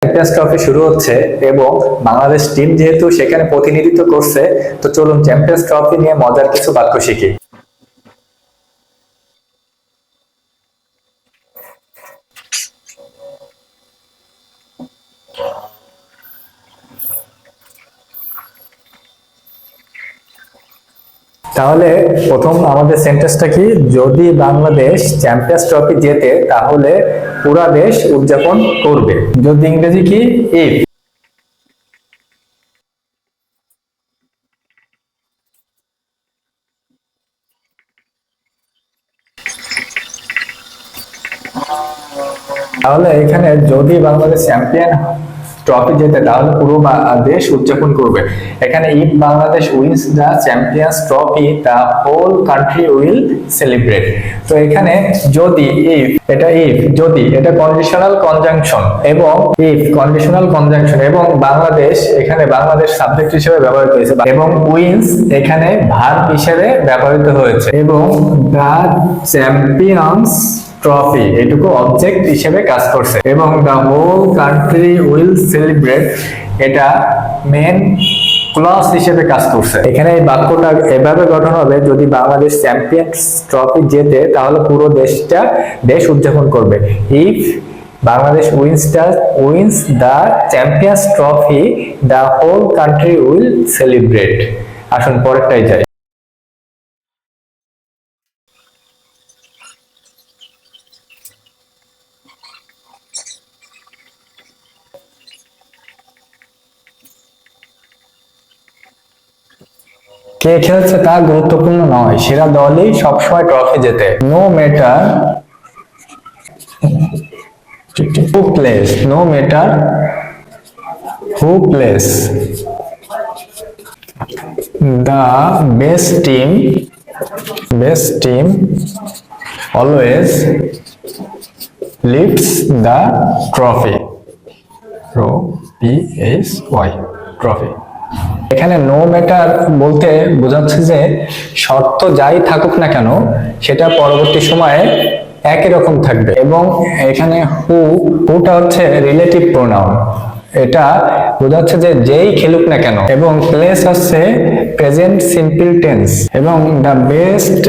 Champions trophy শুরু হচ্ছে এবং বাংলাদেশ টিম যেহেতু সেখানে প্রতিনিধিত্ব করছে, তো চলুন চ্যাম্পিয়ন্স ট্রফি নিয়ে মজার কিছু বাক্য শিখি। তাহলে প্রথম আমাদের সেন্টেন্সটা কি, যদি বাংলাদেশ চ্যাম্পিয়ন্স ট্রফি জেতে তাহলে পুরা দেশ উদযাপন করবে। যদি ইংরেজি কি, ইফ। তাহলে এখানে যদি বাংলাদেশ চ্যাম্পিয়ন ট্রফি জেতে তাহলে পুরো দেশ উদযাপন করবে। এখানে if Bangladesh wins the champions trophy the whole country will celebrate. তো এখানে যদি, ইফ যদি এটা কন্ডিশনাল কনজাংশন এবং ইফ কন্ডিশনাল কনজাংশন এবং বাংলাদেশ এখানে বাংলাদেশ সাবজেক্ট হিসেবে ব্যবহৃত হয়েছে এবং উইন্স এখানে ভার্ব হিসেবে ব্যবহৃত হয়েছে এবং দ্য চ্যাম্পিয়ন্স ট্রফি এটুকু অবজেক্ট হিসেবে কাজ করছে এবং the whole country will celebrate এটা মেন ক্লজ হিসেবে কাজ করছে। এখানে এই বাক্যটা এভাবে গঠন হবে, যদি বাংলাদেশ চ্যাম্পিয়ন্স ট্রফি জেতে তাহলে পুরো দেশ উদযাপন করবে। If Bangladesh wins the champions trophy the whole country will celebrate. আসুন পরেরটাই যাই। কে খেলছে তা গুরুত্বপূর্ণ নয়, সেরা দলই সবসময় ট্রফি জেতে। No matter who plays, no matter who plays, the best team always lifts the trophy. Trophy. এখানে নো ম্যাটার বলতে বোঝাচ্ছে যে শর্ত যাই থাকুক না কেন সেটা পরবর্তী সময়ে একই রকম থাকবে এবং এখানে হুটা হচ্ছে রিলেটিভ প্রোনাউন, এটা বোঝাচ্ছে যে যেই খেলুক না কেন এবং প্লেস হচ্ছে প্রেজেন্ট সিম্পল টেন্স এবং the best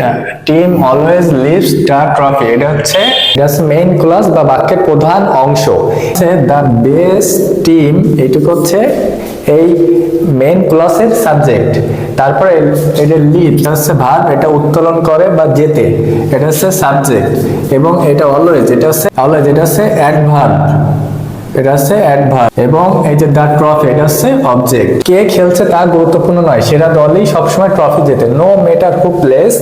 team always leaves the trophy এটা হচ্ছে মেইন ক্লজ বা বাক্যের প্রধান অংশ। দ্য বেস্ট টিম এইটুকু হচ্ছে এই মেইন ক্লজের সাবজেক্ট। তারপরে এটা লিভ হচ্ছে ভার্ব, এটা উত্তোলন করে বা যেতে, এটা হচ্ছে সাবজেক্ট এবং এটা অলওয়েজ এটা হচ্ছে অ্যাডভার্ব, এটা হচ্ছে অ্যাডভার্ব এবং এই যে দ্য ট্রফি এটা হচ্ছে অবজেক্ট। কে খেলছে তা গুরুত্বপূর্ণ নয়, সেরা দলই সবসময় ট্রফি জেতে। No matter who plays,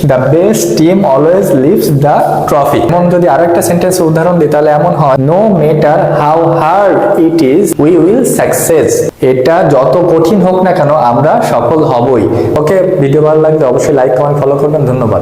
the best team always leaves the trophy. এবং যদি আরেকটা সেন্টেন্সের উদাহরণ দিই তাহলে এমন হয়, no matter how hard it is we will success. এটা যত কঠিন হোক না কেন আমরা সফল হবই। ওকে, ভিডিও ভালো লাগলে অবশ্যই লাইক কমেন্ট ফলো করবেন। ধন্যবাদ।